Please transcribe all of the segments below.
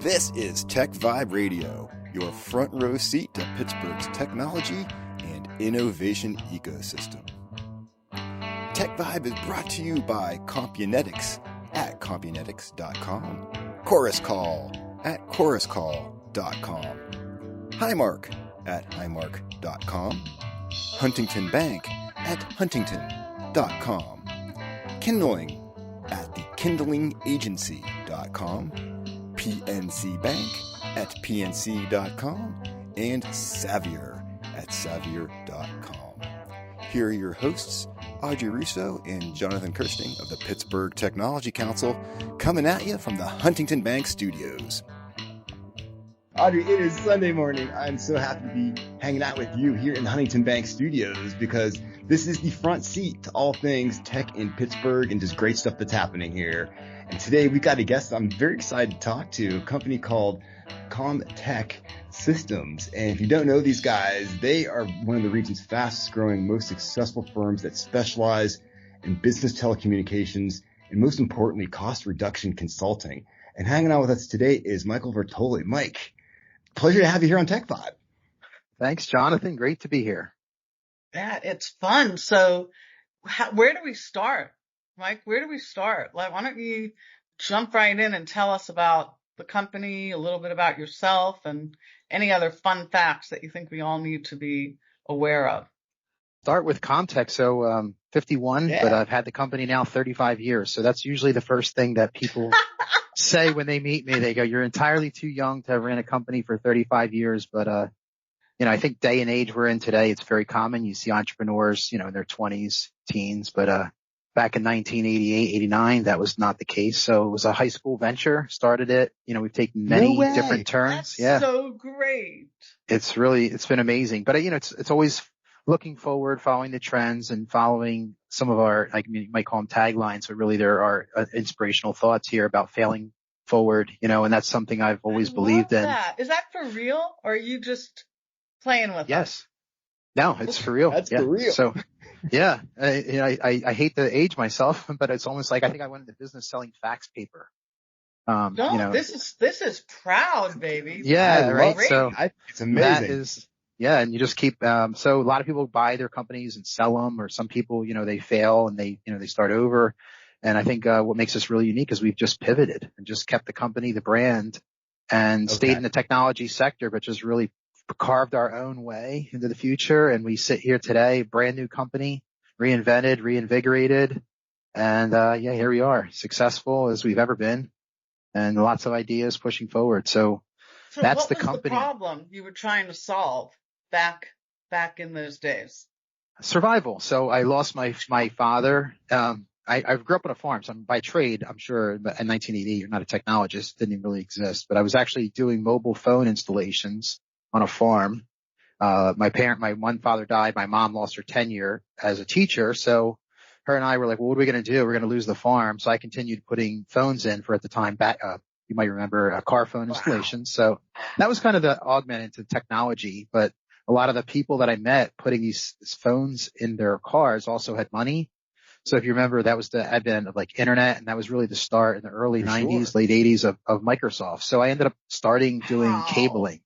This is TechVibe Radio, your front row seat to Pittsburgh's technology and innovation ecosystem. TechVibe is brought to you by Compunetics at Compunetics.com, Chorus Call at ChorusCall.com, Highmark at Highmark.com, Huntington Bank at Huntington.com, Kindling at TheKindlingAgency.com, PNC Bank at PNC.com, and Savier at Savier.com. Here are your hosts, Audrey Russo and Jonathan Kirsting of the Pittsburgh Technology Council, coming at you from the Huntington Bank studios. Audrey, it is Sunday morning. I'm so happy to be hanging out with you here in the Huntington Bank studios because this is the front seat to all things tech in Pittsburgh and just great stuff that's happening here. And today we got a guest I'm very excited to talk to, a company called ComTec Systems. And if you don't know these guys, they are one of the region's fastest growing, most successful firms that specialize in business telecommunications and, most importantly, cost reduction consulting. And hanging out with us today is Michael Vertolli. Mike, pleasure to have you here on TechVibe. Thanks, Jonathan. Great to be here. Yeah, it's fun. So where do we start? Mike, where do we start? Like, why don't you jump right in and tell us about the company, a little bit about yourself, and any other fun facts that you think we all need to be aware of? Start with ComTec. So 51, but I've had the company now 35 years. So that's usually the first thing that people say when they meet me. They go, "You're entirely too young to have ran a company for 35 years." But, I think day and age we're in today, it's very common. You see entrepreneurs, in their 20s, teens, but, back in 1988, 89, that was not the case. So it was a high school venture, started it. We've taken many different turns. That's so great. It's been amazing. But, it's always looking forward, following the trends and following some of our, you might call them taglines, but really there are inspirational thoughts here about failing forward, and that's something I've always believed in. Is that for real? Or are you just playing with Yes. No, it's for real. That's for real. So, yeah, I hate to age myself, but it's almost like I think I went into business selling fax paper. This is proud, baby. Yeah, right. Great. So it's amazing. That is, and you just keep. So a lot of people buy their companies and sell them, or some people, they fail and they start over. And I think what makes us really unique is we've just pivoted and just kept the company, the brand, and stayed in the technology sector, but just really carved our own way into the future. And we sit here today, brand new company, reinvented, reinvigorated. And, here we are, successful as we've ever been and lots of ideas pushing forward. So that's the company. What was the problem you were trying to solve back in those days? Survival. So I lost my father. I grew up on a farm. So by trade, I'm sure in 1980, you're not a technologist, didn't even really exist, but I was actually doing mobile phone installations on a farm. My one father died. My mom lost her tenure as a teacher. So her and I were like, well, what are we going to do? We're going to lose the farm. So I continued putting phones in for, at the time, you might remember, car phone installations. So that was kind of the augment into technology. But a lot of the people that I met putting these phones in their cars also had money. So if you remember, that was the advent of internet, and that was really the start in the early 90s, late 80s of Microsoft. So I ended up doing cabling.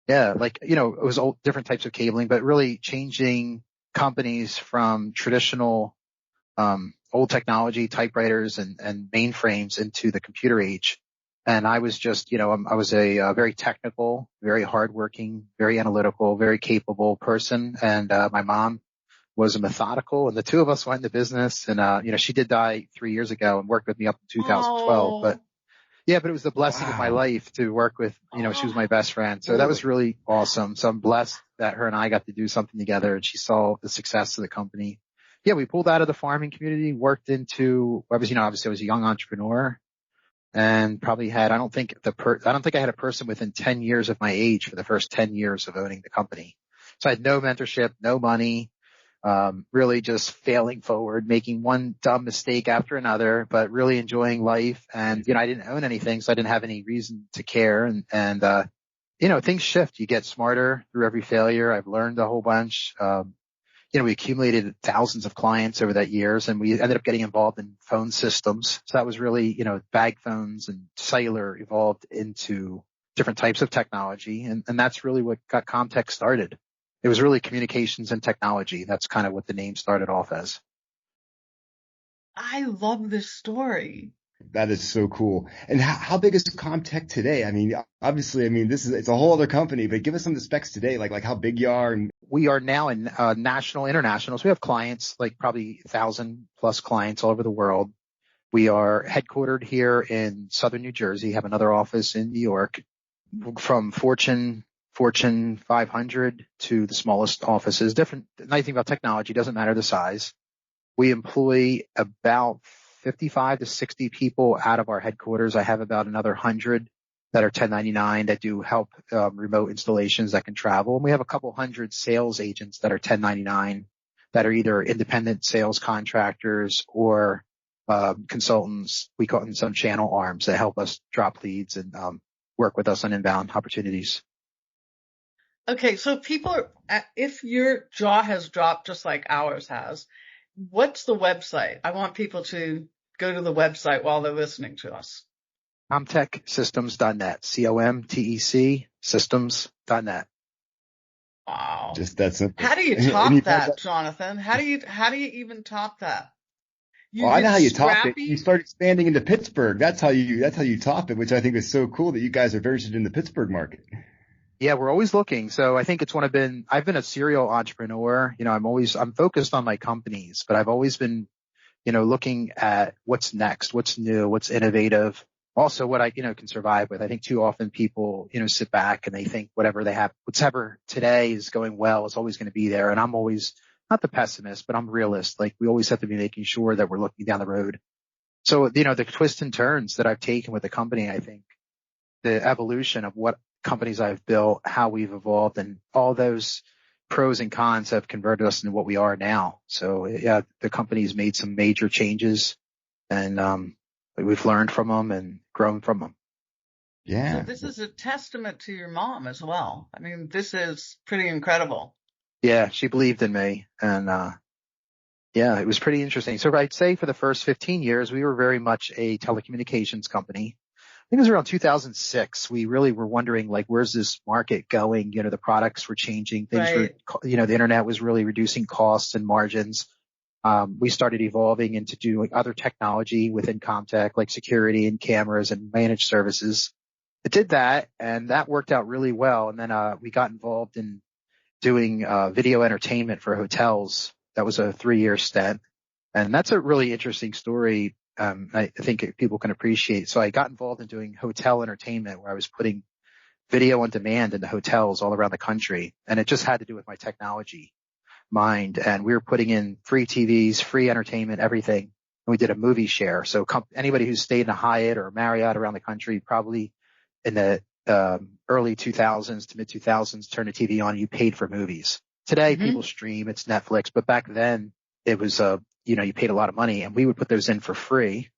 Yeah, it was all different types of cabling, but really changing companies from traditional old technology, typewriters and mainframes into the computer age. And I was just, I was a very technical, very hardworking, very analytical, very capable person. And my mom was a methodical, and the two of us went into business. And she did die 3 years ago and worked with me up in 2012. But it was the blessing of my life to work with, she was my best friend. So that was really awesome. So I'm blessed that her and I got to do something together, and she saw the success of the company. Yeah, we pulled out of the farming community, worked into, obviously I was a young entrepreneur and probably had, I don't think I had a person within 10 years of my age for the first 10 years of owning the company. So I had no mentorship, no money. Really just failing forward, making one dumb mistake after another, but really enjoying life. And, I didn't own anything, so I didn't have any reason to care. And things shift. You get smarter through every failure. I've learned a whole bunch. we accumulated thousands of clients over that years, and we ended up getting involved in phone systems. So that was really, bag phones and cellular evolved into different types of technology. And that's really what got ComTec started. It was really communications and technology. That's kind of what the name started off as. I love this story. That is so cool. And how big is ComTec today? I mean, obviously, it's a whole other company, but give us some of the specs today, like how big you are. And we are now in national, international. So we have clients, like probably 1,000 plus clients all over the world. We are headquartered here in Southern New Jersey, have another office in New York. From Fortune 500 to the smallest offices. Different. The nice thing about technology, doesn't matter the size. We employ about 55 to 60 people out of our headquarters. I have about another 100 that are 1099 that do help remote installations that can travel. And we have a couple hundred sales agents that are 1099 that are either independent sales contractors or consultants. We call them some channel arms that help us drop leads and work with us on inbound opportunities. Okay, so if your jaw has dropped just like ours has, what's the website? I want people to go to the website while they're listening to us. ComTecSystems.net. COMTEC systems.net. Wow. Just that simple. How do you top that, Jonathan? How do you even top that? I know how you top it. You start expanding into Pittsburgh. That's how you top it, which I think is so cool that you guys are very interested in the Pittsburgh market. Yeah, we're always looking. So I think I've been a serial entrepreneur. I'm focused on my companies, but I've always been, looking at what's next, what's new, what's innovative. Also what I, can survive with. I think too often people, sit back and they think whatever they have, whatever today is going well is always going to be there. And I'm always not the pessimist, but I'm a realist. Like we always have to be making sure that we're looking down the road. So, the twists and turns that I've taken with the company, I think the evolution of what companies I've built, how we've evolved, and all those pros and cons have converted us into what we are now. So yeah, the company's made some major changes and, we've learned from them and grown from them. Yeah. So this is a testament to your mom as well. I mean, this is pretty incredible. Yeah, she believed in me and, yeah, it was pretty interesting. So I'd say for the first 15 years, we were very much a telecommunications company. I think it was around 2006. We really were wondering, like, where's this market going? The products were changing. Things Right. were, the internet was really reducing costs and margins. We started evolving into doing other technology within ComTec, like security and cameras and managed services. It did that, and that worked out really well. And then, we got involved in doing, video entertainment for hotels. That was a 3-year stint. And that's a really interesting story. I think people can appreciate. So I got involved in doing hotel entertainment where I was putting video on demand into hotels all around the country. And it just had to do with my technology mind. And we were putting in free TVs, free entertainment, everything. And we did a movie share. So anybody who stayed in a Hyatt or a Marriott around the country, probably in the early 2000s to mid 2000s, turned the TV on, you paid for movies. Today, people stream, it's Netflix. But back then it was, you paid a lot of money, and we would put those in for free,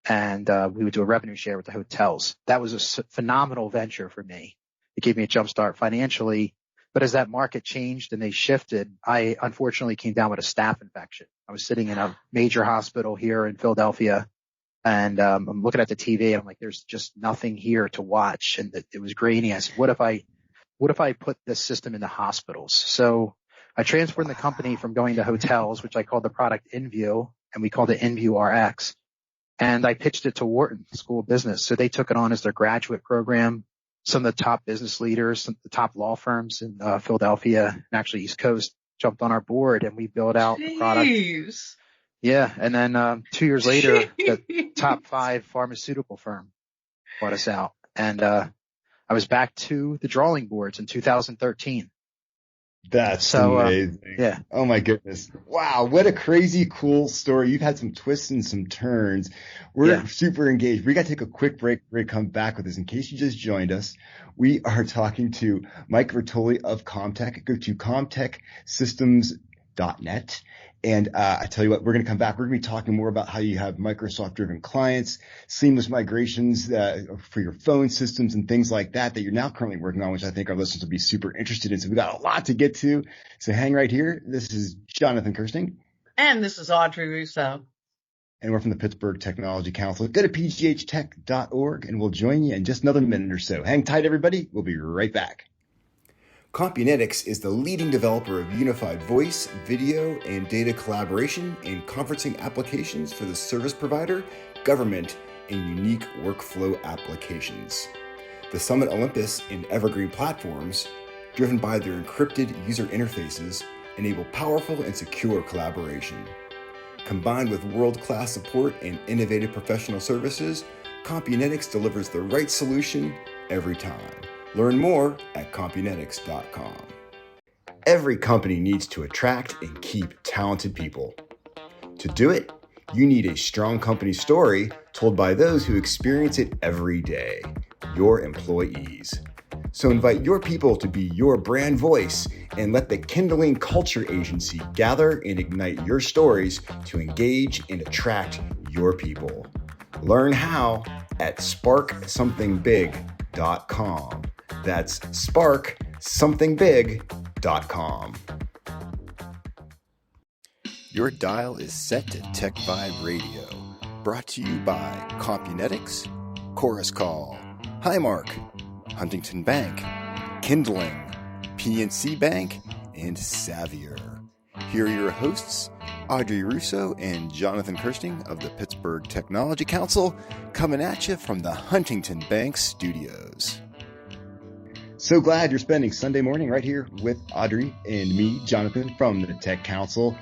and we would do a revenue share with the hotels. That was a phenomenal venture for me. It gave me a jump start financially. But as that market changed and they shifted, I unfortunately came down with a staph infection. I was sitting in a major hospital here in Philadelphia, and I'm looking at the TV, and I'm like, there's just nothing here to watch. And it was grainy. I said, what if I put this system in the hospitals? So I transferred the company from going to hotels, which I called the product InView, and we called it InView RX. And I pitched it to Wharton School of Business. So they took it on as their graduate program. Some of the top business leaders, some of the top law firms in Philadelphia and actually East Coast jumped on our board, and we built out the product. Yeah. And then 2 years later, the top 5 pharmaceutical firm bought us out. And I was back to the drawing boards in 2013. That's amazing. Yeah. Oh my goodness. Wow. What a crazy, cool story. You've had some twists and some turns. We're super engaged. We got to take a quick break. We're going to come back with this. In case you just joined us, we are talking to Mike Vertolli of ComTec. Go to ComTecSystems.net And I tell you what, we're going to come back. We're going to be talking more about how you have Microsoft-driven clients, seamless migrations for your phone systems and things like that you're now currently working on, which I think our listeners will be super interested in. So we got a lot to get to. So hang right here. This is Jonathan Kirsting. And this is Audrey Russo. And we're from the Pittsburgh Technology Council. Go to pghtech.org and we'll join you in just another minute or so. Hang tight, everybody. We'll be right back. Compunetics is the leading developer of unified voice, video, and data collaboration and conferencing applications for the service provider, government, and unique workflow applications. The Summit Olympus and Evergreen platforms, driven by their encrypted user interfaces, enable powerful and secure collaboration. Combined with world-class support and innovative professional services, Compunetics delivers the right solution every time. Learn more at Compunetics.com. Every company needs to attract and keep talented people. To do it, you need a strong company story told by those who experience it every day, your employees. So invite your people to be your brand voice and let the Kindling Culture Agency gather and ignite your stories to engage and attract your people. Learn how at sparksomething.big.com. That's sparksomething.big.com. Your dial is set to TechVibe Radio, brought to you by Compunetics, Chorus Call, Highmark, Huntington Bank, Kindling, PNC Bank, and Xavier. Here are your hosts, Audrey Russo and Jonathan Kirsting of the Pittsburgh Technology Council, coming at you from the Huntington Bank studios. So glad you're spending Sunday morning right here with Audrey and me, Jonathan, from the Tech Council.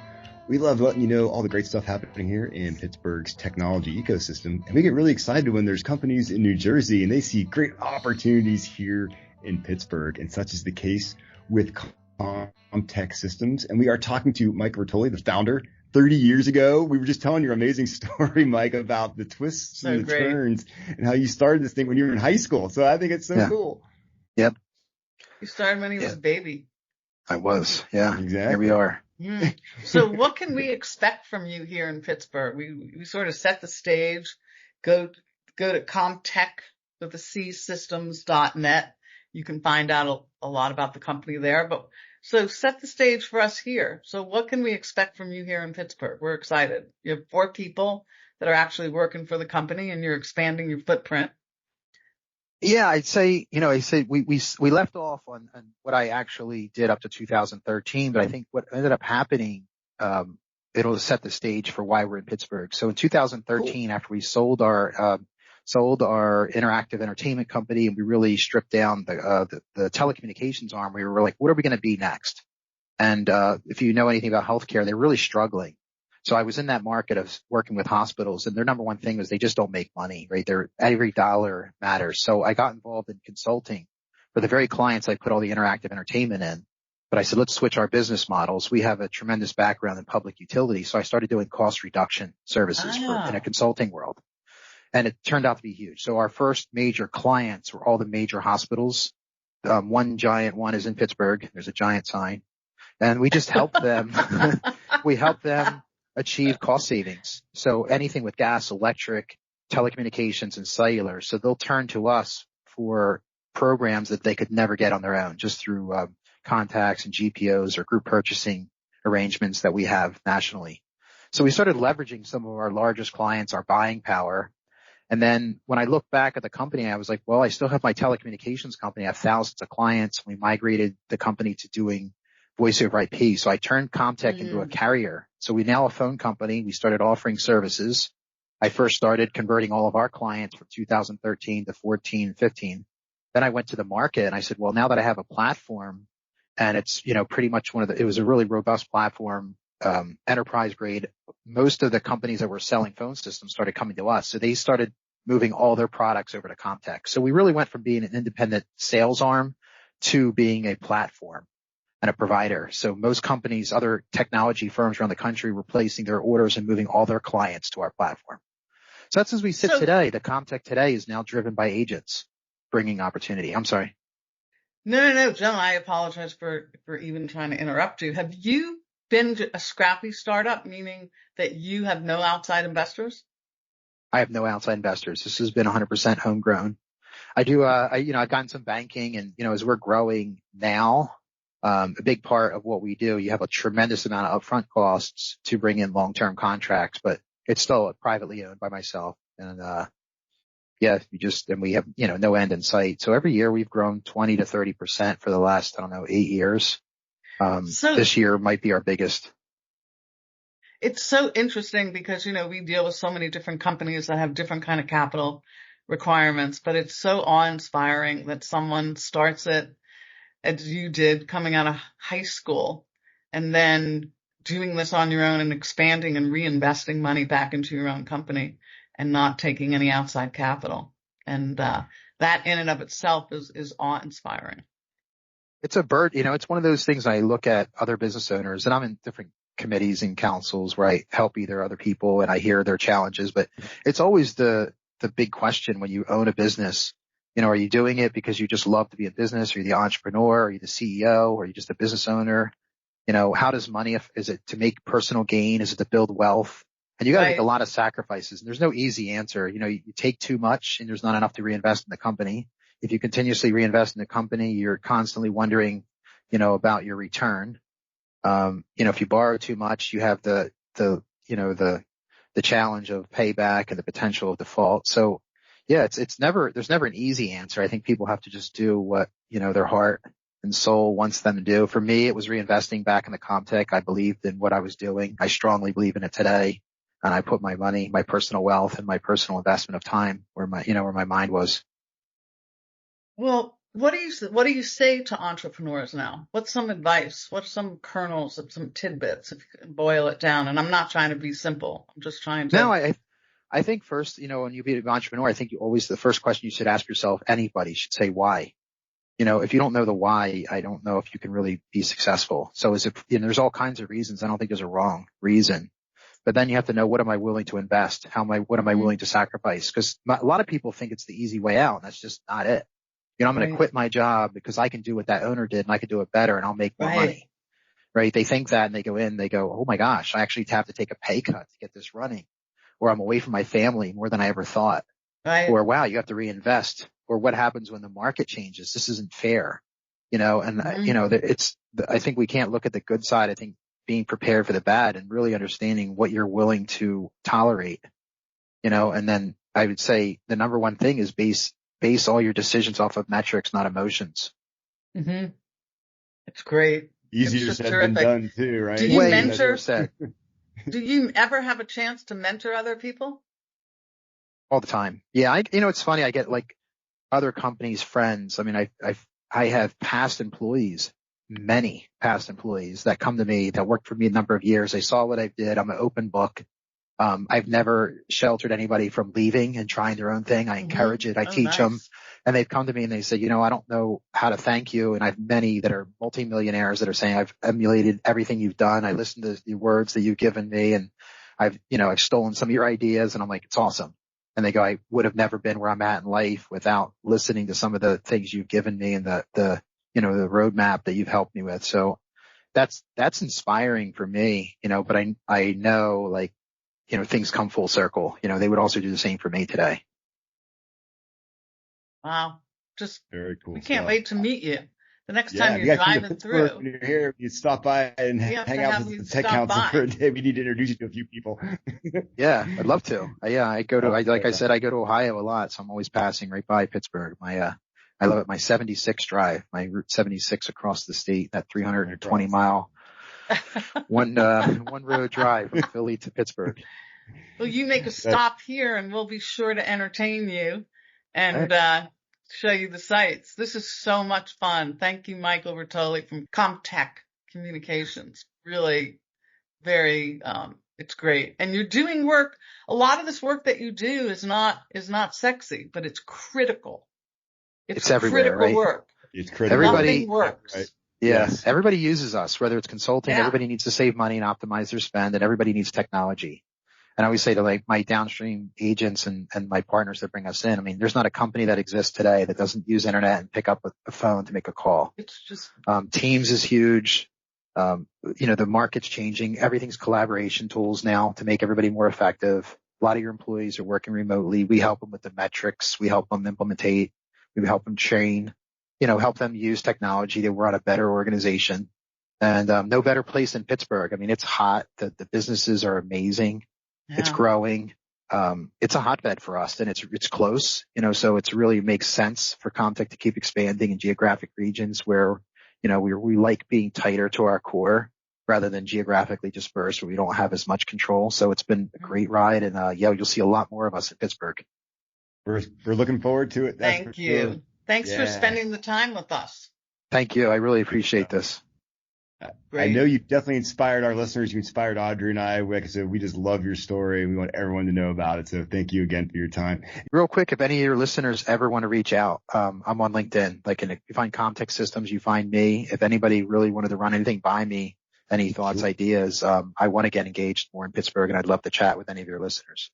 We love letting you know all the great stuff happening here in Pittsburgh's technology ecosystem. And we get really excited when there's companies in New Jersey and they see great opportunities here in Pittsburgh. And such is the case with ComTec Systems. And we are talking to Mike Vertolli, the founder. 30 years ago, we were just telling your amazing story, Mike, about the twists and the turns and how you started this thing when you were in high school. So I think it's so cool. Yep. You started when he was a baby. I was. Yeah. Exactly. Here we are. So what can we expect from you here in Pittsburgh? We sort of set the stage. Go to ComTec with the csystems.net. You can find out a lot about the company there. But so set the stage for us here. So what can we expect from you here in Pittsburgh? We're excited. You have 4 people that are actually working for the company and you're expanding your footprint. Yeah, I'd say, we left off on what I actually did up to 2013, but I think what ended up happening, it'll set the stage for why we're in Pittsburgh. So in 2013, after we sold our interactive entertainment company and we really stripped down the telecommunications arm, we were like, what are we going to be next? And, if you know anything about healthcare, they're really struggling. So I was in that market of working with hospitals, and their number one thing was they just don't make money, right? Every dollar matters. So I got involved in consulting for the very clients I put all the interactive entertainment in. But I said, let's switch our business models. We have a tremendous background in public utility. So I started doing cost reduction services in a consulting world. And it turned out to be huge. So our first major clients were all the major hospitals. One giant one is in Pittsburgh. There's a giant sign. And we just helped them. We helped them achieve cost savings. So anything with gas, electric, telecommunications, and cellular. So they'll turn to us for programs that they could never get on their own, just through contacts and GPOs or group purchasing arrangements that we have nationally. So we started leveraging some of our largest clients, our buying power. And then when I look back at the company, I was like, well, I still have my telecommunications company. I have thousands of clients. We migrated the company to doing voice over IP. So I turned ComTec into a carrier. So we now a phone company. We started offering services. I first started converting all of our clients from 2013 to 14, 15. Then I went to the market and I said, well, now that I have a platform and it's, pretty much it was a really robust platform, enterprise grade. Most of the companies that were selling phone systems started coming to us. So they started moving all their products over to ComTec. So we really went from being an independent sales arm to being a platform and a provider. So most companies, other technology firms around the country were placing their orders and moving all their clients to our platform. So that's as we sit today. The ComTec today is now driven by agents bringing opportunity. I'm sorry. No, John, I apologize for even trying to interrupt you. Have you been a scrappy startup, meaning that you have no outside investors? I have no outside investors. This has been 100% homegrown. I've gotten some banking, and, as we're growing now, a big part of what we do, you have a tremendous amount of upfront costs to bring in long-term contracts, but it's still privately owned by myself. And, and we have, no end in sight. So every year we've grown 20 to 30% for the last, 8 years. This year might be our biggest. It's so interesting because, we deal with so many different companies that have different kind of capital requirements, but it's so awe-inspiring that someone starts it as you did coming out of high school and then doing this on your own and expanding and reinvesting money back into your own company and not taking any outside capital. And that in and of itself is awe-inspiring. It's it's one of those things I look at other business owners, and I'm in different committees and councils where I help either other people and I hear their challenges, but it's always the big question when you own a business. Are you doing it because you just love to be in business? Are you the entrepreneur? Are you the CEO? Are you just a business owner? How does money, is it to make personal gain? Is it to build wealth? And you got to make a lot of sacrifices. And there's no easy answer. You take too much and there's not enough to reinvest in the company. If you continuously reinvest in the company, you're constantly wondering, about your return. If you borrow too much, you have the challenge of payback and the potential of default. So yeah, there's never an easy answer. I think people have to just do what, their heart and soul wants them to do. For me, it was reinvesting back in the ComTec. I believed in what I was doing. I strongly believe in it today. And I put my money, my personal wealth, and my personal investment of time where my mind was. Well, what do you say to entrepreneurs now? What's some advice? What's some kernels of some tidbits, if you can boil it down? And I'm not trying to be simple. I'm just trying to. No, I think first, when you be an entrepreneur, I think the first question you should ask yourself, anybody should say why. If you don't know the why, I don't know if you can really be successful. So there's all kinds of reasons. I don't think there's a wrong reason, but then you have to know, what am I willing to invest? What am I willing to sacrifice? Because a lot of people think it's the easy way out. And that's just not it. I'm going to quit my job because I can do what that owner did and I can do it better and I'll make more money. Right. They think that and they go in, they go, oh my gosh, I actually have to take a pay cut to get this running, or I'm away from my family more than I ever thought. Right. Or wow, you have to reinvest, or what happens when the market changes? This isn't fair, I think we can't look at the good side. I think being prepared for the bad and really understanding what you're willing to tolerate, and then I would say the number one thing is base all your decisions off of metrics, not emotions. Mm-hmm. It's great. Easier said than done too, right? Do you mentor? Do you ever have a chance to mentor other people? All the time. Yeah. It's funny. I get like other companies, friends. I mean, I have past employees, many past employees that come to me that worked for me a number of years. They saw what I did. I'm an open book. I've never sheltered anybody from leaving and trying their own thing. I encourage it. I teach them, and they've come to me and they say, I don't know how to thank you. And I have many that are multimillionaires that are saying, I've emulated everything you've done. I listened to the words that you've given me, and I've stolen some of your ideas. And I'm like, it's awesome. And they go, I would have never been where I'm at in life without listening to some of the things you've given me and the roadmap that you've helped me with. So that's inspiring for me, but I know, like, things come full circle. They would also do the same for me today. Wow. Just very cool. We can't wait to meet you. The next time you're driving through. When you're here, you stop by and hang out with the tech council for a day. We need to introduce you to a few people. Yeah, I'd love to. I go to Ohio a lot, so I'm always passing right by Pittsburgh. I love it. My 76 drive, my Route 76 across the state, that 320 mile one road drive from Philly to Pittsburgh. Well, you make a stop here and we'll be sure to entertain you and show you the sites. This is so much fun. Thank you, Michael Vertolli from ComTec Communications. Really very, it's great. And you're doing work. A lot of this work that you do is not sexy, but it's critical. It's everywhere, critical right? work. It's critical. Nothing works. Right. Yeah. Yes. Everybody uses us, whether it's consulting, everybody needs to save money and optimize their spend, and everybody needs technology. And I always say to like my downstream agents and my partners that bring us in, I mean, there's not a company that exists today that doesn't use internet and pick up a phone to make a call. It's just, Teams is huge. The market's changing. Everything's collaboration tools now to make everybody more effective. A lot of your employees are working remotely. We help them with the metrics. We help them implementate. We help them train, help them use technology to run a better organization. And no better place than Pittsburgh. I mean, it's hot. The businesses are amazing. Yeah. It's growing. It's a hotbed for us, and it's close, so it's really makes sense for ComTec to keep expanding in geographic regions where, we like being tighter to our core rather than geographically dispersed where we don't have as much control. So it's been a great ride, and you'll see a lot more of us in Pittsburgh. We're looking forward to it. Thank you. Sure. Thanks for spending the time with us. Thank you. I really appreciate this. Great. I know you definitely inspired our listeners. You inspired Audrey and I. Like I said, we just love your story and we want everyone to know about it. So thank you again for your time. Real quick, if any of your listeners ever want to reach out, I'm on LinkedIn. If you find ComTec Systems, you find me. If anybody really wanted to run anything by me, any thoughts, ideas, I want to get engaged more in Pittsburgh, and I'd love to chat with any of your listeners.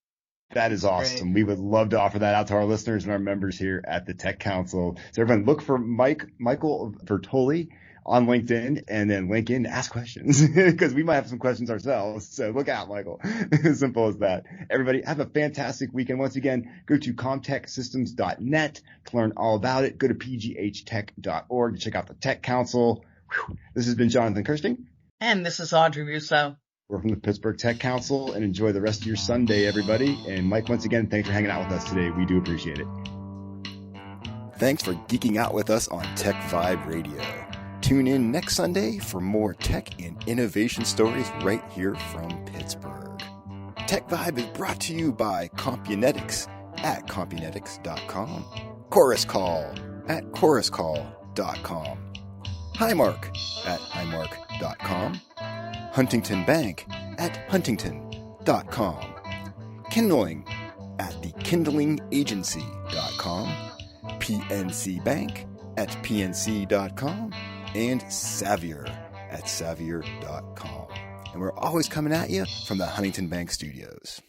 That is awesome. Great. We would love to offer that out to our listeners and our members here at the Tech Council. So everyone look for Michael Vertolli on LinkedIn, and then link in to ask questions because we might have some questions ourselves. So look out, Michael. Simple as that. Everybody have a fantastic weekend. Once again, go to comtechsystems.net to learn all about it. Go to pghtech.org to check out the Tech Council. Whew. This has been Jonathan Kirsting. And this is Audrey Russo. We're from the Pittsburgh Tech Council, and enjoy the rest of your Sunday, everybody. And Mike, once again, thanks for hanging out with us today. We do appreciate it. Thanks for geeking out with us on TechVibe Radio. Tune in next Sunday for more tech and innovation stories right here from Pittsburgh. TechVibe is brought to you by Compunetics at compunetics.com, Chorus Call at choruscall.com, Highmark at highmark.com, Huntington Bank at huntington.com, Kindling at thekindlingagency.com, PNC Bank at pnc.com, and Xavier at xavier.com. And we're always coming at you from the Huntington Bank Studios.